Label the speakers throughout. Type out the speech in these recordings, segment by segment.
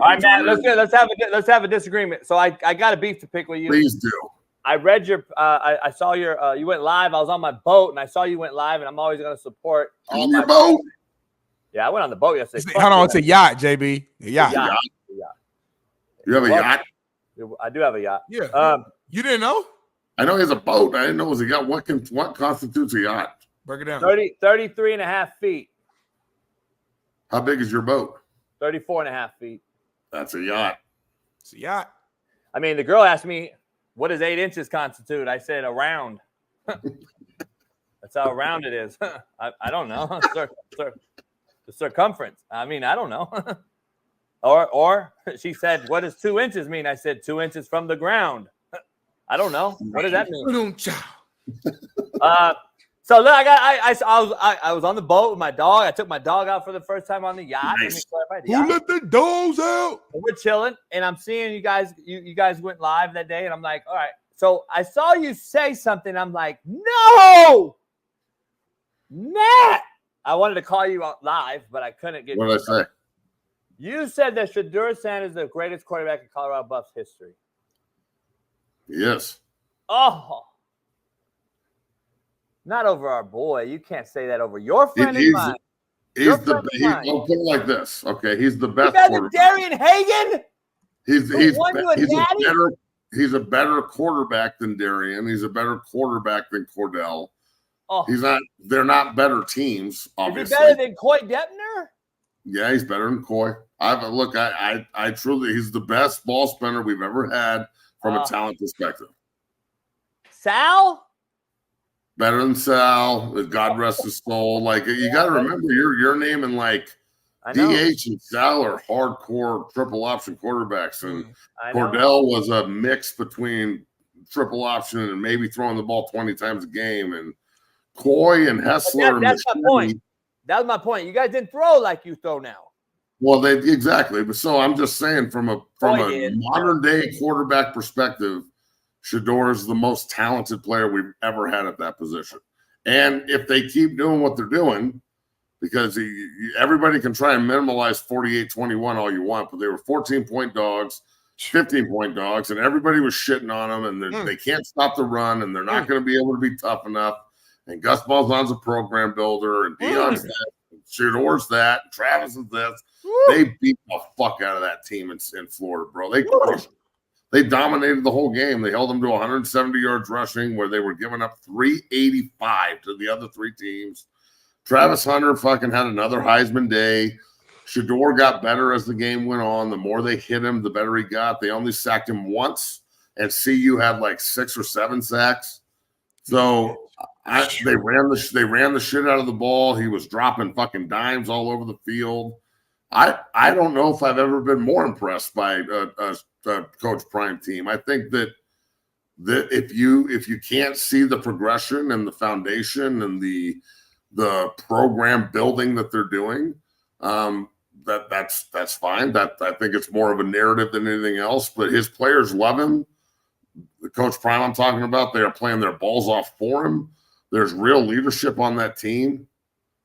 Speaker 1: All right, Matt. Let's have a disagreement. So I got a beef to pick with you.
Speaker 2: Please do.
Speaker 1: I read your. I saw your. You went live. I was on my boat and I saw you went live, and I'm always going to support.
Speaker 2: On your boat.
Speaker 1: Yeah, I went on the boat yesterday.
Speaker 3: Hold on, it's a yacht, JB. A yacht.
Speaker 2: You have a yacht?
Speaker 1: I do have a yacht.
Speaker 3: Yeah. You didn't know?
Speaker 2: I know he has a boat. I didn't know it was a yacht. What constitutes a yacht?
Speaker 3: Break it down.
Speaker 1: 33 and a half feet.
Speaker 2: How big is your boat?
Speaker 1: 34 and a half feet.
Speaker 2: That's a yacht.
Speaker 3: It's a yacht.
Speaker 1: I mean, the girl asked me, what does 8 inches constitute? I said a round. That's how round it is. I don't know. The circumference. I mean, I don't know. Or she said, what does 2 inches mean? I said 2 inches from the ground. I don't know. What does that mean? So look, I was on the boat with my dog. I took my dog out for the first time on the yacht.
Speaker 2: Nice.
Speaker 3: Who let the dogs out?
Speaker 1: And we're chilling, and I'm seeing you guys. You guys went live that day, and I'm like, all right. So I saw you say something. I'm like, no, Matt. I wanted to call you out live, but I couldn't get.
Speaker 2: What did I say?
Speaker 1: You said that Shedeur Sanders is the greatest quarterback in Colorado Buffs history.
Speaker 2: Yes.
Speaker 1: Oh. Not over our boy. You can't say that over your friend and mine.
Speaker 2: I'll put it like this. Okay, he's the best.
Speaker 1: You guys are Darian Hagan?
Speaker 2: He's a better quarterback than Darian. He's a better quarterback than Cordell.
Speaker 1: Oh.
Speaker 2: They're not better teams, obviously.
Speaker 1: Is he better than Coy Depner?
Speaker 2: Yeah, he's better than Coy. I truly, he's the best ball spinner we've ever had from a talent perspective.
Speaker 1: Sal?
Speaker 2: Better than Sal. God rest his soul. Like, you got to remember, your name and like DH and Sal are hardcore triple option quarterbacks, and Cordell was a mix between triple option and maybe throwing the ball 20 times a game. And Coy and Hessler.
Speaker 1: That's my point. That was my point. You guys didn't throw like you throw now.
Speaker 2: Well, exactly. But so I'm just saying, from a modern day quarterback perspective, Shedeur is the most talented player we've ever had at that position. And if they keep doing what they're doing, because everybody can try and minimize 48-21 all you want, but they were 14-point dogs, 15-point dogs, and everybody was shitting on them, and they can't stop the run, and they're not going to be able to be tough enough. And Gus Malzahn's a program builder, and Deion's that, and Shedeur's that, and Travis is this. They beat the fuck out of that team in Florida, bro. They crushed them. They dominated the whole game. They held them to 170 yards rushing, where they were giving up 385 to the other three teams. Travis Hunter fucking had another Heisman day. Shedeur got better as the game went on. The more they hit him, the better he got. They only sacked him once, and CU had like 6 or 7 sacks. So they ran the shit out of the ball. He was dropping fucking dimes all over the field. I don't know if I've ever been more impressed by a Coach Prime team. I think that if you can't see the progression and the foundation and the program building that they're doing, that's fine. That I think it's more of a narrative than anything else. But his players love him. The Coach Prime I'm talking about, they are playing their balls off for him. There's real leadership on that team.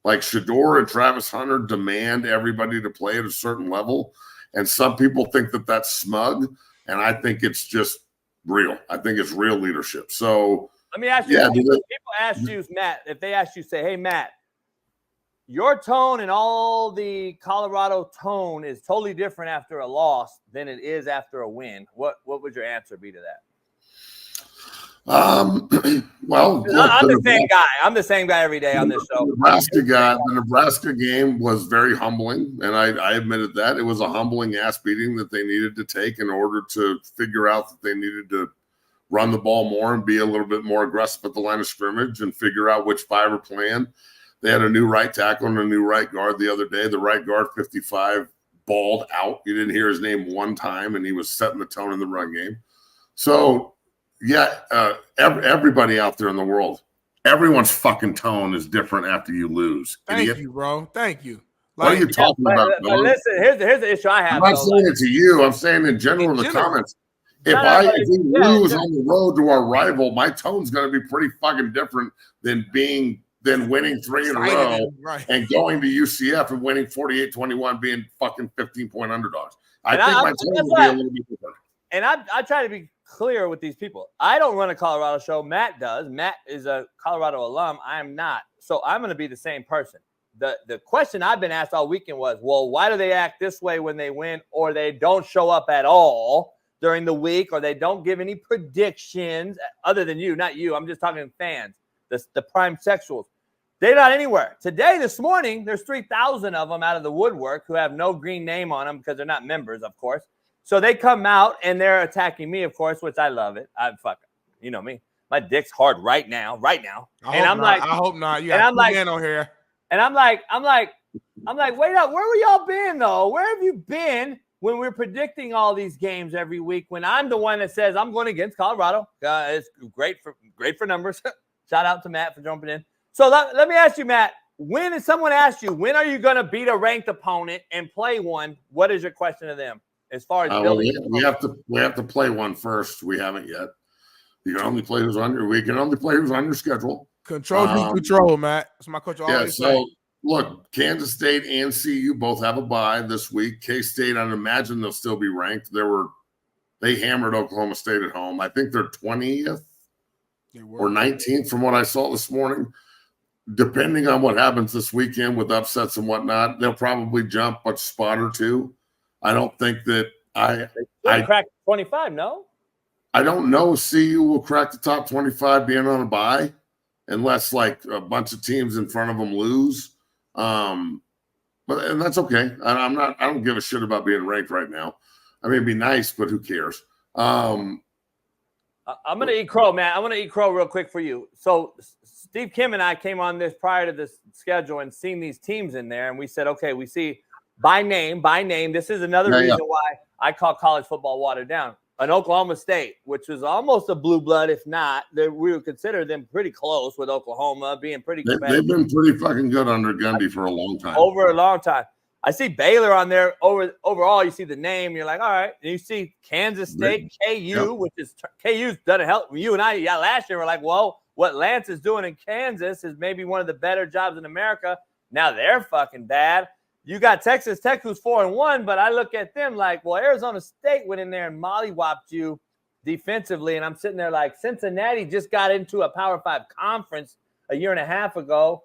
Speaker 2: Like Shedeur and Travis Hunter demand everybody to play at a certain level. And some people think that that's smug. And I think it's just real. I think it's real leadership. So
Speaker 1: let me ask you, people ask you, Matt, if they ask you, say, hey, Matt, your tone and all the Colorado tone is totally different after a loss than it is after a win. What would your answer be to that?
Speaker 2: Well,
Speaker 1: I'm the same guy. I'm the same guy every day on this show.
Speaker 2: The Nebraska game was very humbling, and I admitted that. It was a humbling ass beating that they needed to take in order to figure out that they needed to run the ball more and be a little bit more aggressive at the line of scrimmage and figure out which 5 are playing. They had a new right tackle and a new right guard the other day. The right guard, 55, balled out. You didn't hear his name one time, and he was setting the tone in the run game. So, yeah, everybody out there in the world, everyone's fucking tone is different after you lose.
Speaker 3: Thank you, bro. Thank you.
Speaker 2: What are you talking about?
Speaker 1: But listen, here's the issue I have.
Speaker 2: I'm not saying it to you. I'm saying in general in the comments. If we lose on the road to our rival, my tone's going to be pretty fucking different than winning 3 in a row and going to UCF and winning 48-21, being fucking 15-point underdogs. I think my tone will be a little bit different.
Speaker 1: And I try to be clear with these people. I don't run a Colorado show. Matt does. Matt is a Colorado alum. I am not. So I'm going to be the same person. The question I've been asked all weekend was, well, why do they act this way when they win, or they don't show up at all during the week, or they don't give any predictions other than you, not you. I'm just talking fans, the prime sexuals. They're not anywhere. Today, this morning, there's 3,000 of them out of the woodwork who have no green name on them because they're not members, of course. So they come out and they're attacking me, of course, which I love it. You know me. My dick's hard right now.
Speaker 3: I hope not. You got two men on here.
Speaker 1: And I'm like, wait up. Where were y'all been though? Where have you been when we're predicting all these games every week? When I'm the one that says I'm going against Colorado, it's great for numbers. Shout out to Matt for jumping in. So let me ask you, Matt. When someone asks you, when are you going to beat a ranked opponent and play one? What is your question to them as far as building?
Speaker 2: We have to play one first. We haven't yet. You can only play who's on your schedule.
Speaker 3: Control, Matt. That's my coach always say.
Speaker 2: Look, Kansas State and CU both have a bye this week. K-State, I'd imagine they'll still be ranked. They hammered Oklahoma State at home. I think they're 20th or 19th from what I saw this morning. Depending on what happens this weekend with upsets and whatnot, they'll probably jump a spot or two. I don't think that I
Speaker 1: cracked 25, no?
Speaker 2: I don't know CU will crack the top 25 being on a bye unless like a bunch of teams in front of them lose. And that's okay. I don't give a shit about being ranked right now. I mean, it'd be nice, but who cares?
Speaker 1: I'm going to eat crow, man. I'm going to eat crow real quick for you. So Steve Kim and I came on this prior to this schedule and seen these teams in there. And we said, okay, we see by name. This is another reason why I call college football watered down. An Oklahoma State, which was almost a blue blood, if not, we would consider them pretty close with Oklahoma being pretty competitive.
Speaker 2: They've been pretty fucking good under Gundy for a long time.
Speaker 1: Over a long time. I see Baylor on there. Overall, you see the name, you're like, all right. And you see Kansas State, KU, which is KU's done a hell. You and I, last year were like, well, what Lance is doing in Kansas is maybe one of the better jobs in America. Now they're fucking bad. You got Texas Tech, who's 4-1, but I look at them like, well, Arizona State went in there and mollywopped you defensively, and I'm sitting there like, Cincinnati just got into a Power 5 conference a year and a half ago,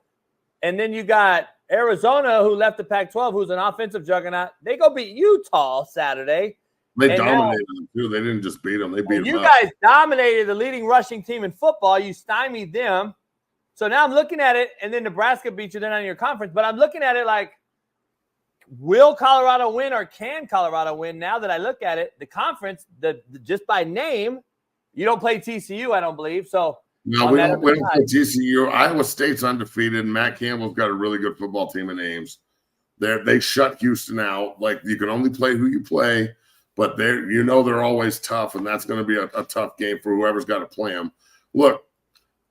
Speaker 1: and then you got Arizona, who left the Pac-12, who's an offensive juggernaut. They go beat Utah Saturday.
Speaker 2: They dominated them, too. They didn't just beat them. They beat them
Speaker 1: You guys dominated the leading rushing team in football. You stymied them. So now I'm looking at it, and then Nebraska beat you. They're not in your conference, but I'm looking at it like, will Colorado win or can Colorado win? Now that I look at it, the conference, just by name, you don't play TCU, I don't believe. So
Speaker 2: no, we don't play TCU. Iowa State's undefeated. Matt Campbell's got a really good football team in Ames. They shut Houston out. Like, you can only play who you play, but they're always tough, and that's going to be a tough game for whoever's got to play them. Look,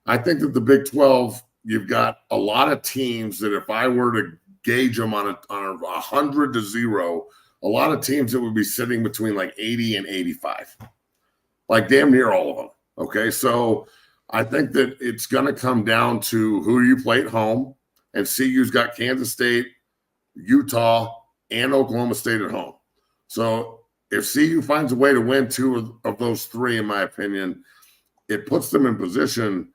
Speaker 2: I think that the Big 12, you've got a lot of teams that if I were to gauge them on a 100-0, a lot of teams that would be sitting between like 80 and 85, like damn near all of them. Okay, so I think that it's going to come down to who you play at home, and CU's got Kansas State, Utah, and Oklahoma State at home. So if CU finds a way to win two of those three, in my opinion, it puts them in position.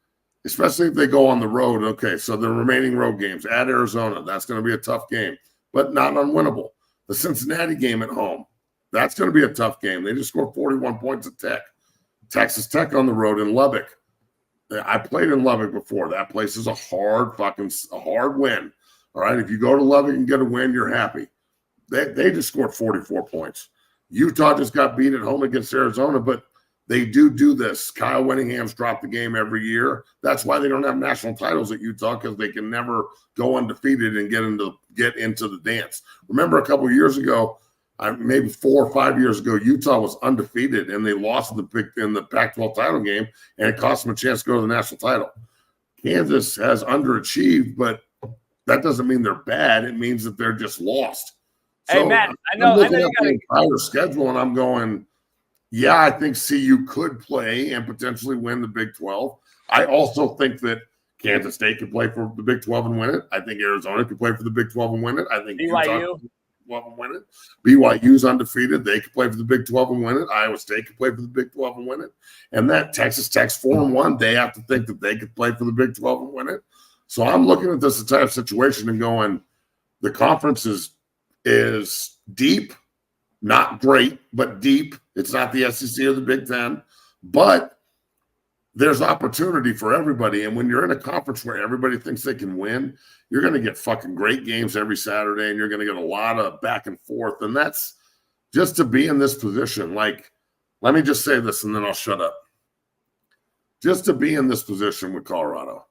Speaker 2: Especially if they go on the road. Okay, so the remaining road games at Arizona, that's going to be a tough game, but not unwinnable. The Cincinnati game at home, that's going to be a tough game. They just scored 41 points at Tech. Texas Tech on the road in Lubbock. I played in Lubbock before. That place is a hard win. All right, if you go to Lubbock and get a win, you're happy. They just scored 44 points. Utah just got beat at home against Arizona, but they do this. Kyle Whittingham's dropped the game every year. That's why they don't have national titles at Utah, because they can never go undefeated and get into the dance. Remember a couple of years ago, maybe 4 or 5 years ago, Utah was undefeated and they lost in the Pac-12 title game, and it cost them a chance to go to the national title. Kansas has underachieved, but that doesn't mean they're bad. It means that they're just lost.
Speaker 1: Hey, Matt, I know you got
Speaker 2: the entire schedule, and I'm going, yeah, I think CU could play and potentially win the Big 12. I also think that Kansas State could play for the Big 12 and win it. I think Arizona could play for the Big 12 and win it. I think
Speaker 1: BYU.
Speaker 2: 12 and win it. BYU's undefeated. They could play for the Big 12 and win it. Iowa State could play for the Big 12 and win it. And that Texas Tech's 4-1. They have to think that they could play for the Big 12 and win it. So I'm looking at this entire situation and going, the conference is deep, not great, but deep. It's not the SEC or the Big Ten, but there's opportunity for everybody. And when you're in a conference where everybody thinks they can win, you're going to get fucking great games every Saturday, and you're going to get a lot of back and forth. And that's just to be in this position. Like, let me just say this and then I'll shut up. Just to be in this position with Colorado,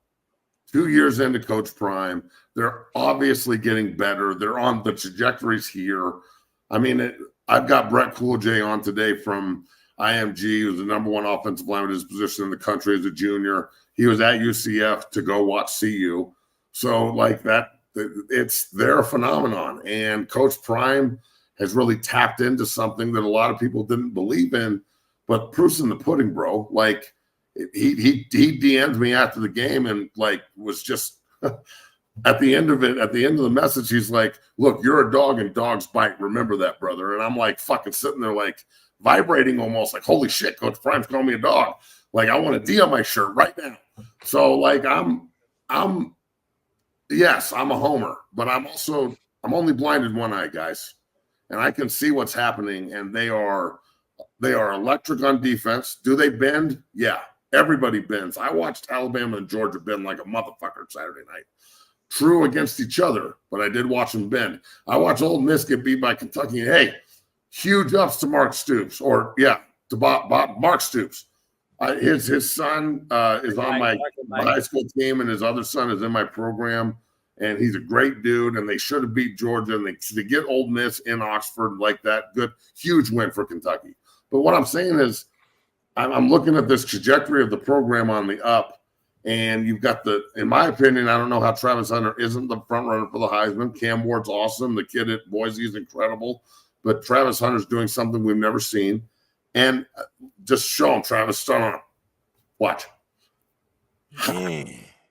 Speaker 2: 2 years into Coach Prime, they're obviously getting better. They're on the trajectories here. I mean, I've got Brett Coolidge on today from IMG, who's the number one offensive lineman in his position in the country as a junior. He was at UCF to go watch CU. So, like that, they're a phenomenon. And Coach Prime has really tapped into something that a lot of people didn't believe in, but proof's in the pudding, bro. Like, he DM'd me after the game and, like, was just at the end of the message, he's like, look, you're a dog and dogs bite. Remember that, brother. And I'm like fucking sitting there like vibrating almost like, holy shit, Coach Prime's calling me a dog. Like, I want a D on my shirt right now. So, like, yes, I'm a homer, but I'm only blinded one eye, guys. And I can see what's happening, and they are electric on defense. Do they bend? Yeah. Everybody bends. I watched Alabama and Georgia bend like a motherfucker Saturday night. True against each other, but I did watch them bend. I watched Ole Miss get beat by Kentucky. Hey, huge ups to Mark Stoops, to Mark Stoops. His son is on my high school team, and his other son is in my program, and he's a great dude. And they should have beat Georgia, and to get Ole Miss in Oxford like that, good, huge win for Kentucky. But what I'm saying is, I'm looking at this trajectory of the program on the up, and you've got in my opinion, I don't know how Travis Hunter isn't the front runner for the Heisman. Cam Ward's awesome. The kid at Boise is incredible, but Travis Hunter's doing something we've never seen. And just show him, Travis, start on him. Watch.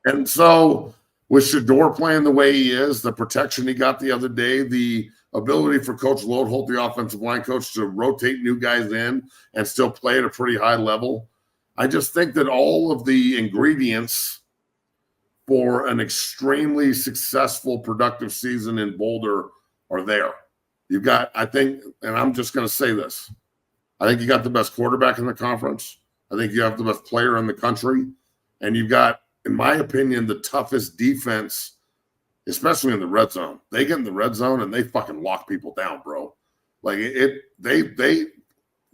Speaker 2: And so with Shedeur playing the way he is, the protection he got the other day, the ability for Coach Lodeholt, the offensive line coach, to rotate new guys in and still play at a pretty high level. I just think that all of the ingredients for an extremely successful, productive season in Boulder are there. You've got, I think, and I'm just going to say this, I think you got the best quarterback in the conference. I think you have the best player in the country. And you've got, in my opinion, the toughest defense, especially in the red zone. They get in the red zone and they fucking lock people down, bro. Like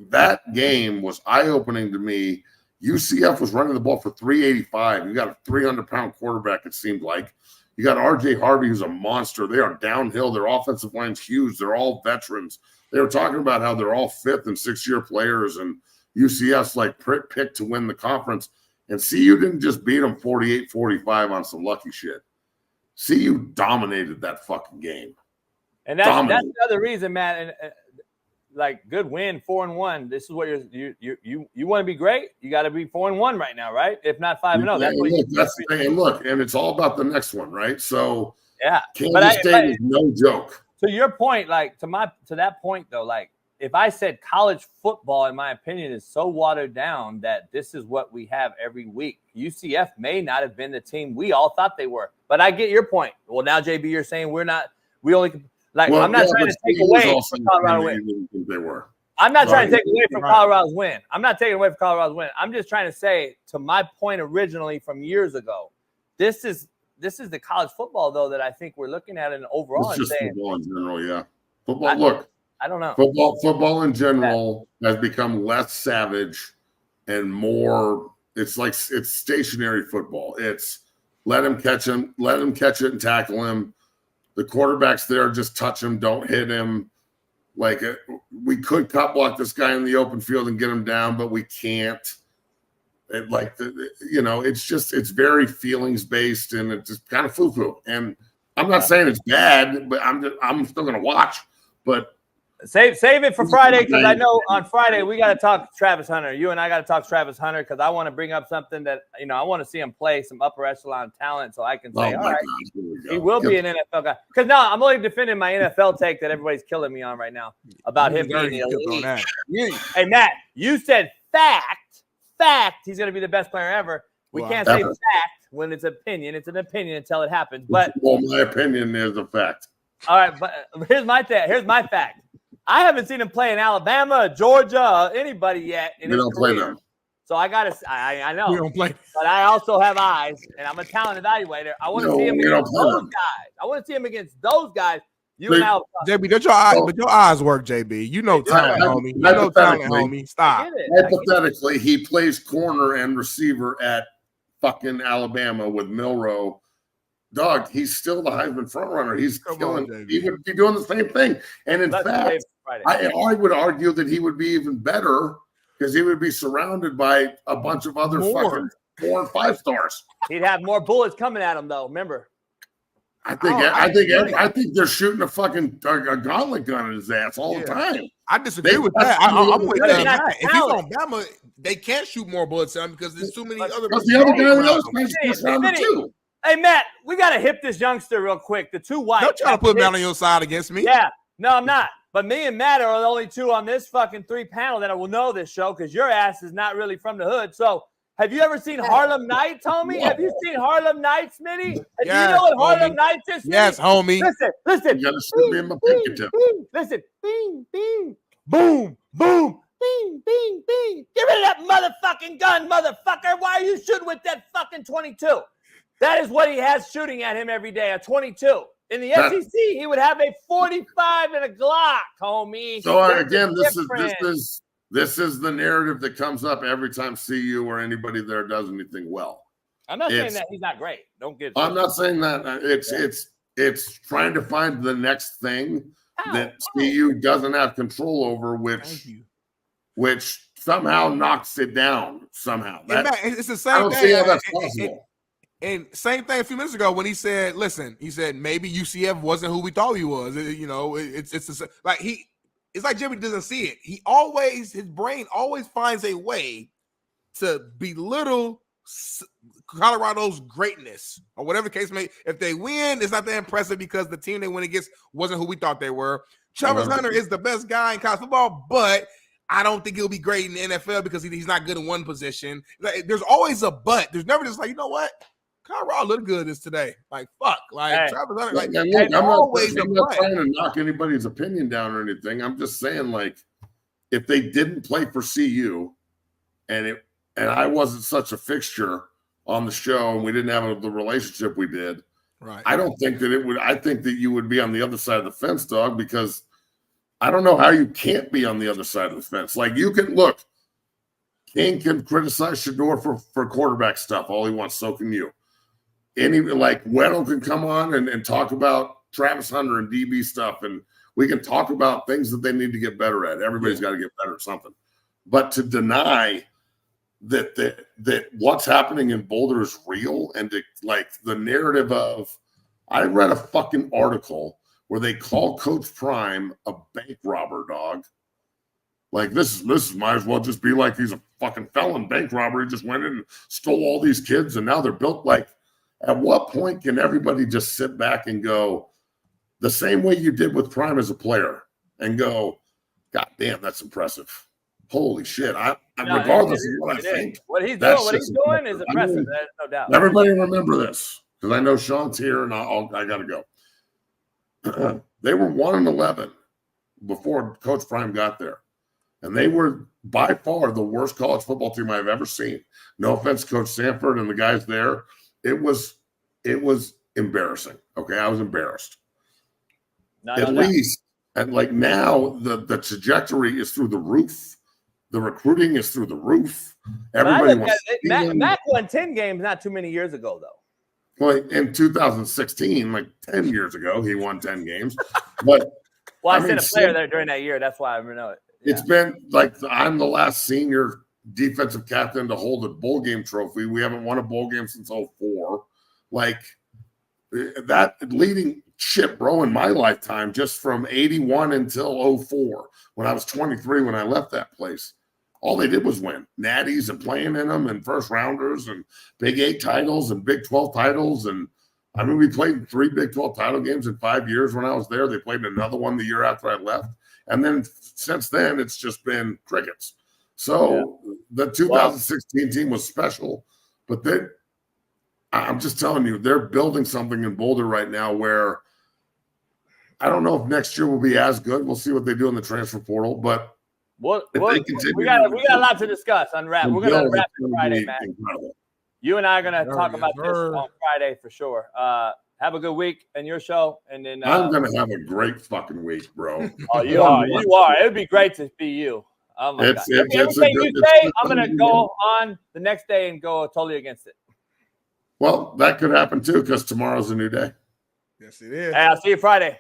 Speaker 2: that game was eye-opening to me. UCF was running the ball for 385. You got a 300-pound quarterback, it seemed like. You got RJ Harvey, who's a monster. They are downhill. Their offensive line's huge. They're all veterans. They were talking about how they're all fifth and sixth-year players, and UCF's like picked to win the conference. And CU didn't just beat them 48-45 on some lucky shit. CU dominated that fucking game.
Speaker 1: And that's the other reason, Matt. And like, good win, 4-1. This is what you want to be great. You got to be 4-1 right now, right? If not 5-0.
Speaker 2: Look, and it's all about the next one, right? So
Speaker 1: yeah,
Speaker 2: Kansas State is no joke.
Speaker 1: To your point, like to that point though, like if I said college football, in my opinion, is so watered down that this is what we have every week. UCF may not have been the team we all thought they were, but I get your point. Well, now JB, you're saying I'm not trying to take away from Colorado win.
Speaker 2: They were.
Speaker 1: I'm not trying to take away from Colorado's win. I'm not taking away from Colorado's win. I'm just trying to say, to my point originally from years ago, this is the college football though that I think we're looking at in overall.
Speaker 2: It's just football in general, yeah. Football.
Speaker 1: I don't know.
Speaker 2: Football in general has become less savage and more. It's stationary football. It's let him catch it and tackle him. The quarterback's there, just touch him, don't hit him. Like, we could cut block this guy in the open field and get him down, but we can't. It's very feelings based, and it's just kind of foo-foo. And I'm not saying it's bad, but I'm still going to watch. But
Speaker 1: Save it for Friday because I know on Friday we got to talk Travis Hunter. You and I got to talk Travis Hunter because I want to bring up something that I want to see him play some upper echelon talent so I can say, all right, he will be an NFL guy. Because now I'm only defending my NFL take that everybody's killing me on right now about him being the elite. Hey Matt, you said fact. He's going to be the best player ever. We can't say fact when it's opinion. It's an opinion until it happens. But
Speaker 2: my opinion is a fact.
Speaker 1: All right, but here's my fact. I haven't seen him play in Alabama, Georgia, anybody yet.
Speaker 2: We don't play them.
Speaker 1: So I know.
Speaker 3: We don't play.
Speaker 1: But I also have eyes, and I'm a talent evaluator. I want to see him against those guys. I want to see him against those guys.
Speaker 3: JB, does your eyes, but your eyes work, JB. You know talent, homie. You know talent, homie. Stop.
Speaker 2: Hypothetically, he plays corner and receiver at fucking Alabama with Milroe. Dog, he's still the Heisman frontrunner. He's killing. He would be doing the same thing. And in fact, I would argue that he would be even better because he would be surrounded by a bunch of other fucking 4 and 5 stars.
Speaker 1: He'd have more bullets coming at him, though. Remember,
Speaker 2: I think they're shooting a fucking gauntlet gun in his ass all the time.
Speaker 3: I disagree with that. I'm with that. If he's on Bama, they can't shoot more bullets at him because there's too many other.
Speaker 2: Because the other guy else plays around him too.
Speaker 1: Hey, Matt, we got to hip this youngster real quick. The two white.
Speaker 3: Don't try to put him down on your side against me.
Speaker 1: Yeah. No, I'm not. But me and Matt are the only two on this fucking 3 panel that will know this show because your ass is not really from the hood. So have you ever seen Harlem Nights, homie? Have you seen Harlem Nights, Smitty? Do you know what Harlem Nights is, Smitty?
Speaker 3: Yes, homie.
Speaker 1: Listen.
Speaker 2: You got to shoot me in my pinky tip.
Speaker 1: Listen. Bing, bing. Boom, boom. Bing, bing, bing. Get rid of that motherfucking gun, motherfucker. Why are you shooting with that fucking 22? That is what he has shooting at him every day, a 22. In the SEC, he would have a 45 and a Glock, homie.
Speaker 2: So again, this is the narrative that comes up every time CU or anybody there does anything well.
Speaker 1: I'm not saying that he's not great. Don't get.
Speaker 2: I'm not saying that. It's trying to find the next thing that CU doesn't have control over, which somehow knocks it down. Somehow,
Speaker 3: it's the same
Speaker 2: I don't
Speaker 3: thing.
Speaker 2: see how that's possible.
Speaker 3: And same thing a few minutes ago when he said, maybe UCF wasn't who we thought he was. It's like Jimmy doesn't see it. His brain always finds a way to belittle Colorado's greatness or whatever the case may. If they win, it's not that impressive because the team they win against wasn't who we thought they were. Travis Hunter is the best guy in college football, but I don't think he'll be great in the NFL because he's not good in one position. There's always a but. There's never just like, you know what? Colorado looked good this today. Like, fuck. Like, Travis Hunter. Like,
Speaker 2: I'm not trying to knock anybody's opinion down or anything. I'm just saying, like, if they didn't play for CU and I wasn't such a fixture on the show and we didn't have the relationship we did,
Speaker 3: right? I
Speaker 2: don't think that it would. I think that you would be on the other side of the fence, dog, because I don't know how you can't be on the other side of the fence. Like, you can look. King can criticize Shedeur for quarterback stuff all he wants. So can you. Weddle can come on and talk about Travis Hunter and DB stuff, and we can talk about things that they need to get better at. Everybody's got to get better at something. But to deny that what's happening in Boulder is real, and the narrative of, I read a fucking article where they call Coach Prime a bank robber, dog. Like, this might as well just be like he's a fucking felon bank robber. He just went in and stole all these kids, and now they're built like. At what point can everybody just sit back and go the same way you did with Prime as a player and go, God damn, that's impressive. Holy shit. Regardless of what I think.
Speaker 1: What he's doing is impressive. There's no doubt.
Speaker 2: Everybody remember this because I know Shaun's here and I got to go. They were 1-11 before Coach Prime got there. And they were by far the worst college football team I've ever seen. No offense, Coach Sanford and the guys there. It was embarrassing. Okay, I was embarrassed. At least, and like now, the trajectory is through the roof. The recruiting is through the roof. Everybody wants.
Speaker 1: Mac won 10 games not too many years ago, though.
Speaker 2: Well, in 2016, like 10 years ago, he won 10 games. But
Speaker 1: I sent a player there during that year. That's why I know it. Yeah.
Speaker 2: It's been like I'm the last senior defensive captain to hold a bowl game trophy. We haven't won a bowl game since 2004. Like, that leading ship, bro, in my lifetime, just from 81 until 04, when I was 23, when I left that place, all they did was win natties and playing in them and first rounders and Big 8 titles and Big 12 titles. And I mean, we played 3 Big 12 title games in 5 years when I was there. They played another one the year after I left. And then since then, it's just been crickets. So the 2016 team was special, but then I'm just telling you, they're building something in Boulder right now where I don't know if next year will be as good. We'll see what they do in the transfer portal, but
Speaker 1: we got a lot to discuss. Unwrap. We're going to wrap it Friday, man.
Speaker 2: Incredible.
Speaker 1: You and I are going to talk about this on Friday for sure. Have a good week in your show, and then
Speaker 2: I'm going to have a great fucking week, bro.
Speaker 1: Oh, you are. You are. It would be great to be you. Oh my God. Everything you say, I'm going to go on the next day and go totally against it.
Speaker 2: Well, that could happen too, because tomorrow's a new day.
Speaker 3: Yes, it is.
Speaker 1: Hey, I'll see you Friday.